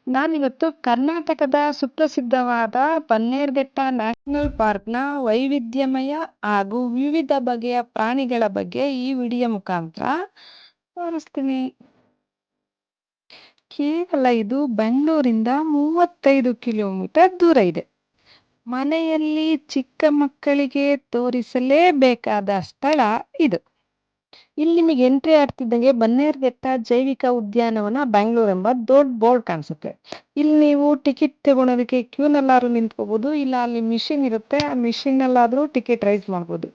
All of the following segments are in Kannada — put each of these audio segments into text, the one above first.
ನಾನಿವತ್ತು ಕರ್ನಾಟಕದ ಸುಪ್ರಸಿದ್ಧವಾದ ಬನ್ನೇರುಘಟ್ಟ ನ್ಯಾಷನಲ್ ಪಾರ್ಕ್ನ ವೈವಿಧ್ಯಮಯ ಹಾಗೂ ವಿವಿಧ ಬಗೆಯ ಪ್ರಾಣಿಗಳ ಬಗ್ಗೆ ಈ ವಿಡಿಯೋ ಮುಖಾಂತರ ತೋರಿಸ್ತೀನಿ. ಕೇವಲ ಇದು ಬೆಂಗಳೂರಿಂದ 35 ಕಿಲೋಮೀಟರ್ ದೂರ ಇದೆ. ಮನೆಯಲ್ಲಿ ಚಿಕ್ಕ ಮಕ್ಕಳಿಗೆ ತೋರಿಸಲೇಬೇಕಾದ ಸ್ಥಳ ಇದು. ಇಲ್ಲಿ ನಿಮಗೆ ಎಂಟ್ರಿ ಆಗ್ತಿದ್ದಂಗೆ ಬನ್ನೇರುಘಟ್ಟ ಜೈವಿಕ ಉದ್ಯಾನವನ ಬೆಂಗಳೂರು ಎಂಬ ದೊಡ್ಡ ಬೋರ್ಡ್ ಕಾಣಿಸುತ್ತೆ. ಇಲ್ಲಿ ನೀವು ಟಿಕೆಟ್ ತಗೊಳೋದಕ್ಕೆ ಕ್ಯೂನಲ್ಲಾದ್ರೂ ನಿಂತ್ಕೋಬಹುದು, ಇಲ್ಲ ಅಲ್ಲಿ ಮಿಷಿನ್ ಇರುತ್ತೆ, ಆ ಮಿಷಿನ್ ಅಲ್ಲಾದ್ರೂ ಟಿಕೆಟ್ ರೈಸ್ ಮಾಡ್ಬೋದು.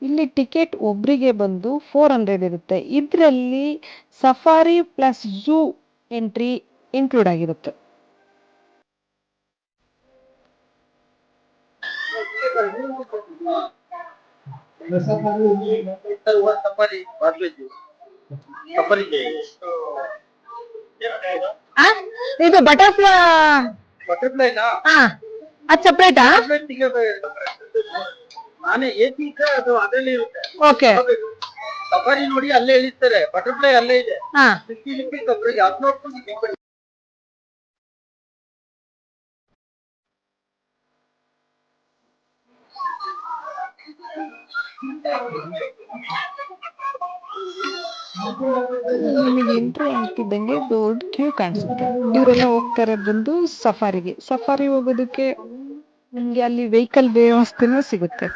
ಇಲ್ಲಿ ಟಿಕೆಟ್ ಒಬ್ರಿಗೆ ಬಂದು 400 ಇರುತ್ತೆ. ಇದರಲ್ಲಿ safari plus zoo entry include ಆಗಿರುತ್ತೆ. ಇದು ಬಟರ್ಫ್ಲೈ ಅದು ಸಪ್ರೇಟಾ? ಓಕೆ, ಸಫಾರಿ ನೋಡಿ ಅಲ್ಲೇ ಇಳಿಸ್ತಾರೆ, ಬಟರ್ಫ್ಲೈ ಅಲ್ಲೇ ಇದೆ. ನಿಮಗೆ ಎಂಟ್ರಿ ಆಗ್ತಿದ್ದಂಗೆ ದೊಡ್ಡ ಕ್ಯೂ ಕಾಣಿಸುತ್ತೆ. ಇವರೆಲ್ಲ ಹೋಗ್ತಾರೆ ಬಂದು ಸಫಾರಿಗೆ. ಸಫಾರಿ ಹೋಗೋದಕ್ಕೆ ನಿಮ್ಗೆ ಅಲ್ಲಿ ವೆಹಿಕಲ್ ವ್ಯವಸ್ಥೆನೂ ಸಿಗುತ್ತೆ.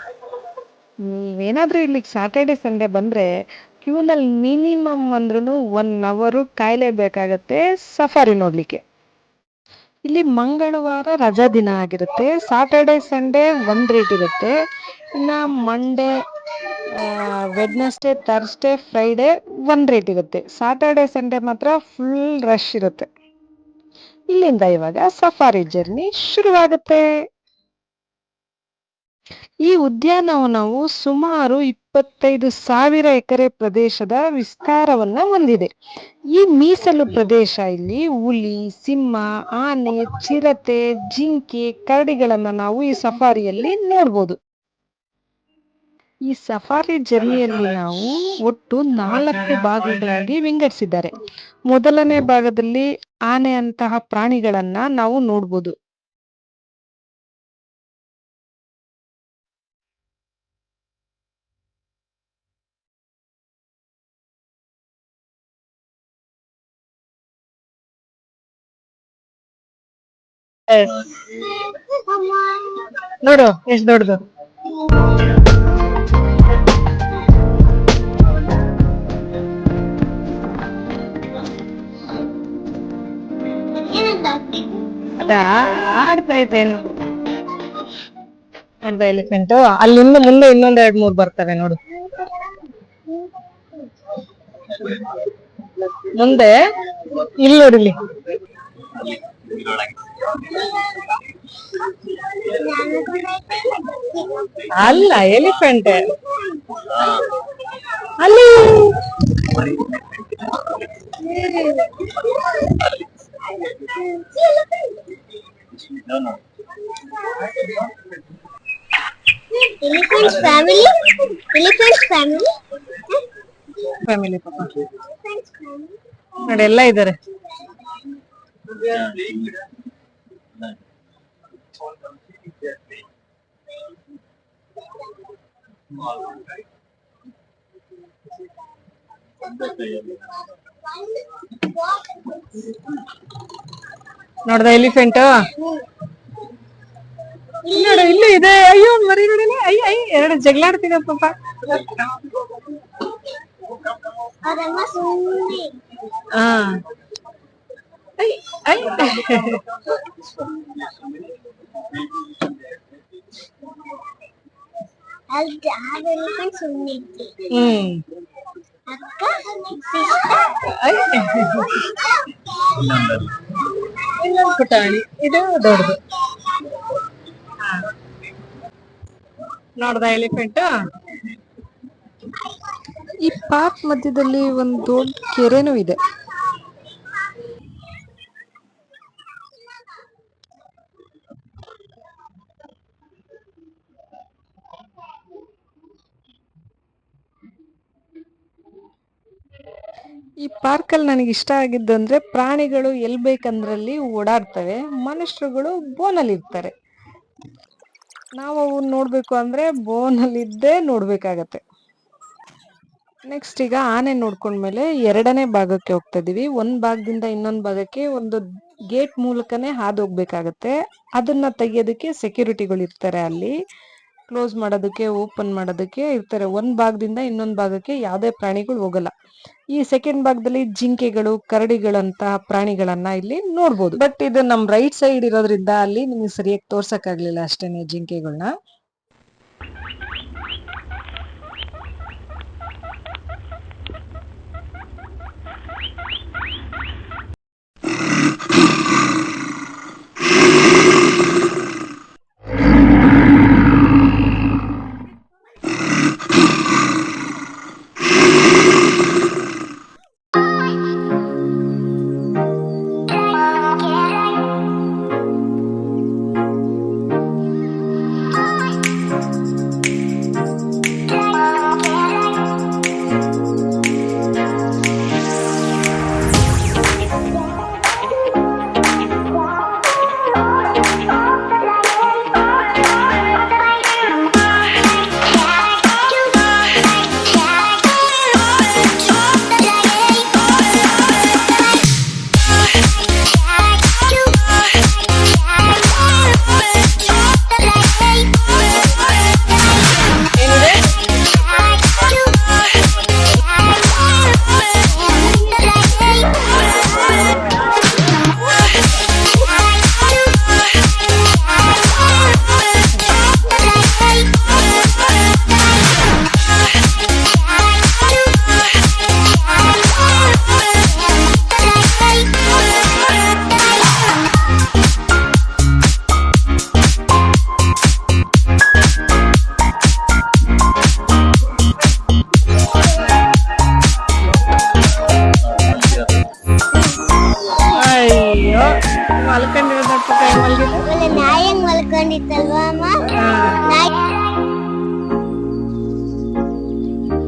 ನೀವೇನಾದ್ರೂ ಇಲ್ಲಿಗೆ ಸ್ಯಾಟರ್ಡೆ ಸಂಡೇ ಬಂದ್ರೆ ಕ್ಯೂನಲ್ಲಿ ಮಿನಿಮಮ್ ಅಂದ್ರೂ 1 ಅವರ್ ಕಾಯ್ಲೇಬೇಕಾಗತ್ತೆ ಸಫಾರಿ ನೋಡ್ಲಿಕ್ಕೆ. ಇಲ್ಲಿ ಮಂಗಳವಾರ ರಜಾ ದಿನ ಆಗಿರುತ್ತೆ. ಸಾಟರ್ಡೆ ಸಂಡೇ ಒಂದ್ ರೇಟ್ ಇರುತ್ತೆ. ಇನ್ನ ಮಂಡೇ, ವೆಡ್ನೆಸ್ಡೇ, ಥರ್ಸ್ಡೇ, ಫ್ರೈಡೇ ಒಂದ್ ರೇಟ್ ಇರುತ್ತೆ. ಸಾಟರ್ಡೆ ಸಂಡೇ ಮಾತ್ರ ಫುಲ್ ರಶ್ ಇರುತ್ತೆ. ಇಲ್ಲಿಂದ ಇವಾಗ ಸಫಾರಿ ಜರ್ನಿ ಶುರುವಾಗುತ್ತೆ. ಈ ಉದ್ಯಾನವನವು ಸುಮಾರು 25,000 ಎಕರೆ ಪ್ರದೇಶದ ವಿಸ್ತಾರವನ್ನ ಹೊಂದಿದೆ. ಈ ಮೀಸಲು ಪ್ರದೇಶ ಇಲ್ಲಿ ಹುಲಿ, ಸಿಂಹ, ಆನೆ, ಚಿರತೆ, ಜಿಂಕೆ, ಕರಡಿಗಳನ್ನ ನಾವು ಈ ಸಫಾರಿಯಲ್ಲಿ ನೋಡ್ಬೋದು. ಈ ಸಫಾರಿ ಜರ್ನಿಯಲ್ಲಿ ನಾವು ಒಟ್ಟು 4 ಭಾಗಗಳಾಗಿ ವಿಂಗಡಿಸಿದ್ದಾರೆ. ಮೊದಲನೇ ಭಾಗದಲ್ಲಿ ಆನೆ ಅಂತಹ ಪ್ರಾಣಿಗಳನ್ನ ನಾವು ನೋಡ್ಬೋದು. ನೋಡು ಎಷ್ಟು ದೊಡ್ಡದು. ಆಡ್ತಾ ಇದ್ದೇನು ಅಂತ ಎಲಿಫೆಂಟ್. ಅಲ್ಲಿಂದ ಮುಂದೆ ಇನ್ನೊಂದ್ 2-3 ಬರ್ತವೆ ನೋಡು. ಮುಂದೆ ಇಲ್ಲಿ ನೋಡಿಲಿ. ಅಲ್ಲ, ಎಲಿಫೆಂಟ್ ಅಲ್ಲಿ. ಫ್ಯಾಮಿಲಿ ಪಾಪ ನೋಡಿ ಎಲ್ಲ ಇದ್ದಾರೆ. ನೋಡ್ದ ಎಲಿಫೆಂಟ್ ನೋಡು ಇಲ್ಲೂ ಇದೆ. ಅಯ್ಯೋ ಮರಿ ನೋಡಿಲ್ಲ. ಅಯ್ಯ ಎರಡು ಜಗಳಾಡ್ತಿದೆ ಪಾಪ. ಇನ್ನೊಂದು ಪುಟಾಣಿ, ಇದು ದೊಡ್ಡದು. ನೋಡ್ದ ಎಲಿಫೆಂಟ್. ಈ ಪಾರ್ಕ್ ಮಧ್ಯದಲ್ಲಿ ಒಂದು ದೊಡ್ಡ ಕೆರೆನೂ ಇದೆ. ಈ ಪಾರ್ಕಲ್ಲಿ ನನಗೆ ಇಷ್ಟ ಆಗಿದ್ದಂದ್ರೆ ಪ್ರಾಣಿಗಳು ಎಲ್ ಬೇಕಂದ್ರಲ್ಲಿ ಓಡಾಡ್ತವೆ, ಮನುಷ್ಯರುಗಳು ಬೋನಲ್ಲಿ ಇರ್ತಾರೆ. ನಾವು ಅವನ್ನ ನೋಡ್ಬೇಕು ಅಂದ್ರೆ ಬೋನಲ್ಲಿ ಇದ್ದೇ ನೋಡ್ಬೇಕಾಗತ್ತೆ. ನೆಕ್ಸ್ಟ್ ಈಗ ಆನೆ ನೋಡ್ಕೊಂಡ್ಮೇಲೆ 2ನೇ ಭಾಗಕ್ಕೆ ಹೋಗ್ತಾ ಇದೀವಿ. ಒಂದ್ ಭಾಗದಿಂದ ಇನ್ನೊಂದ್ ಭಾಗಕ್ಕೆ ಒಂದು ಗೇಟ್ ಮೂಲಕನೇ ಹಾದು ಹೋಗ್ಬೇಕಾಗತ್ತೆ. ಅದನ್ನ ತೆಗಿಯೋದಕ್ಕೆ ಸೆಕ್ಯೂರಿಟಿಗಳು ಇರ್ತಾರೆ, ಅಲ್ಲಿ ಕ್ಲೋಸ್ ಮಾಡೋದಕ್ಕೆ ಓಪನ್ ಮಾಡೋದಕ್ಕೆ ಇರ್ತಾರೆ. ಒಂದ್ ಭಾಗದಿಂದ ಇನ್ನೊಂದ್ ಭಾಗಕ್ಕೆ ಯಾವ್ದೇ ಪ್ರಾಣಿಗಳು ಹೋಗಲ್ಲ. ಈ ಸೆಕೆಂಡ್ ಭಾಗದಲ್ಲಿ ಜಿಂಕೆಗಳು, ಕರಡಿಗಳಂತಹ ಪ್ರಾಣಿಗಳನ್ನ ಇಲ್ಲಿ ನೋಡ್ಬೋದು. ಬಟ್ ಇದು ನಮ್ ರೈಟ್ ಸೈಡ್ ಇರೋದ್ರಿಂದ ಅಲ್ಲಿ ನಿಮ್ಗೆ ಸರಿಯಾಗಿ ತೋರ್ಸಕ್ ಆಗ್ಲಿಲ್ಲ ಅಷ್ಟೇನೆ ಜಿಂಕೆಗಳನ್ನ.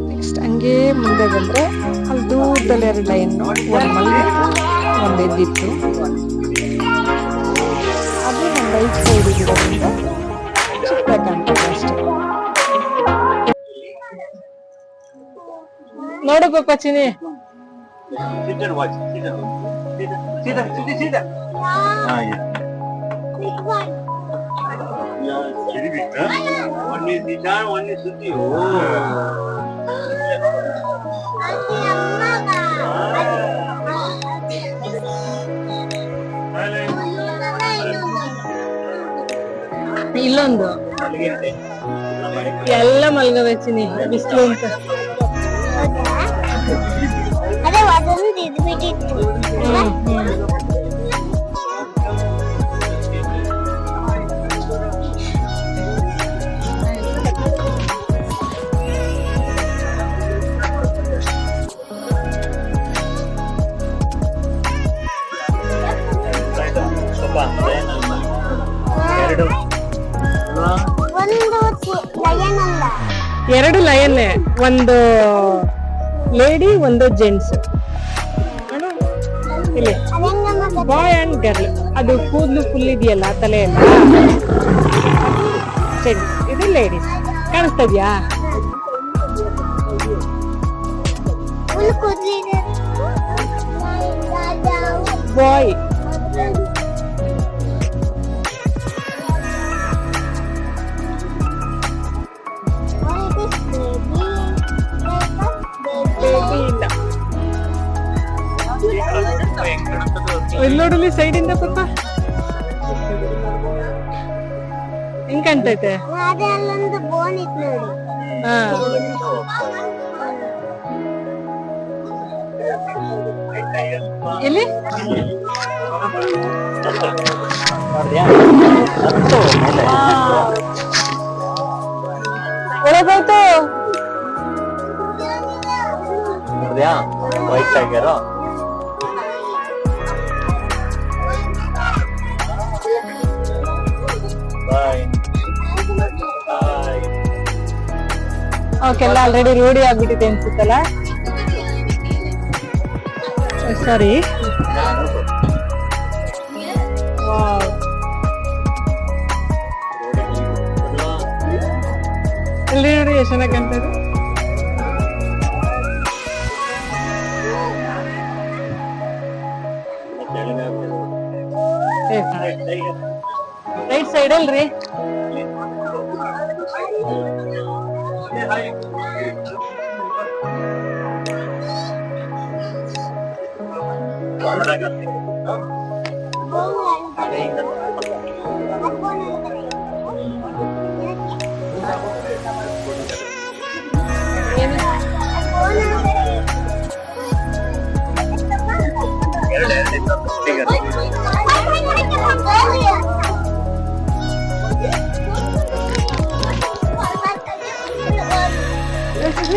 ನೆಕ್ಸ್ಟ್ ಹಂಗೆ ಮುಂದೆ ಬಂದ್ರೆ ಅಲ್ಲಿ ದೂರದಲ್ಲಿ 2 ಲೈನ್, ಒಂದ್ ಮಲಗಿತ್ತು, ಒಂದ್ ಎದ್ದಿತ್ತು. ಅದು ನಮ್ಮ ರೈಟ್ ಸೈಡ್ ಇರೋದ್ರಿಂದ ಚಿಕ್ಕದಾಗಿ ಕಾಣ್ತದೆ ಅಷ್ಟೇ. ನೋಡು ಪಾಪ ಚಿನಿ, ಇಲ್ಲೊಂದು ಎಲ್ಲ ಮಲ್ಗವೆ ಚಿನಿ, ಬಿಸಿಲು ಅಂತ. ಎರಡು ಲಯನ್, ಒಂದು ಲೇಡಿ, ಒಂದು ಜೆಂಟ್ಸ್. ಇಲ್ಲಿ ಬಾಯ್ ಅಂಡ್ ಗರ್ಲ್. ಅದು ಕೂದಲು ಫುಲ್ ಇದೆಯಲ್ಲ ತಲೆ ಎಲ್ಲ, ಜೆಂಟ್ಸ್. ಇದು ಲೇಡೀಸ್. ಕಾಣಿಸ್ತಾ ಇದ್ಯಾ? ಬಾಯ್. ಇಲ್ಲಿ ನೋಡಲಿ ಸೈಡ್ ಇಂದ ಪಾಪ ಹೆಂಗ್ ಕಾಣ್ತೈತೆ. ಎಲ್ಲಿ ಒಳಗೋಯ್ತು. White tiger. ಅವಕ್ಕೆಲ್ಲ ಆಲ್ರೆಡಿ ರೂಢಿ ಆಗ್ಬಿಟ್ಟಿದೆ ಅನ್ಸುತ್ತಲ್ಲ. ಸಾರಿ. ವಾವ್, ಇಲ್ಲಿ ನೋಡಿ ಎಷ್ಟು ಚೆನ್ನಾಗಿ ಕಾಣ್ತದೆ. ರೈಟ್ ಸೈಡ್ ಅಲ್ರಿ.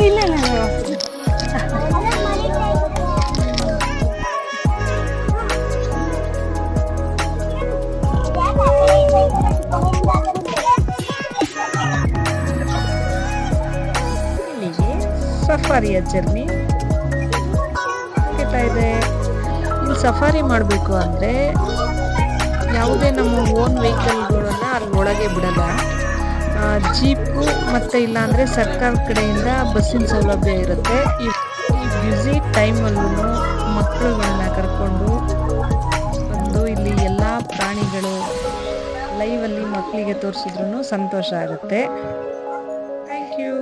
ಇಲ್ಲ ಇಲ್ಲ ಸಫಾರಿಯ ಜರ್ನಿ ಆಗ್ತಾ ಇದೆ. ಇಲ್ಲಿ ಸಫಾರಿ ಮಾಡಬೇಕು ಅಂದರೆ ಯಾವುದೇ ನಮ್ಮ ಓನ್ ವೆಹಿಕಲ್ಗಳನ್ನ ಅಲ್ಲಿ ಒಳಗೆ ಬಿಡಲ್ಲ. ಜೀಪು ಮತ್ತು ಇಲ್ಲಾಂದರೆ ಸರ್ಕಾರ ಕಡೆಯಿಂದ ಬಸ್ಸಿನ ಸೌಲಭ್ಯ ಇರುತ್ತೆ. ಈ ಬ್ಯುಸಿ ಟೈಮಲ್ಲೂ ಮಕ್ಕಳುಗಳನ್ನ ಕರ್ಕೊಂಡು ಬಂದು ಇಲ್ಲಿ ಎಲ್ಲ ಪ್ರಾಣಿಗಳು ಲೈವಲ್ಲಿ ಮಕ್ಕಳಿಗೆ ತೋರಿಸಿದ್ರೂ ಸಂತೋಷ ಆಗುತ್ತೆ. Thank you.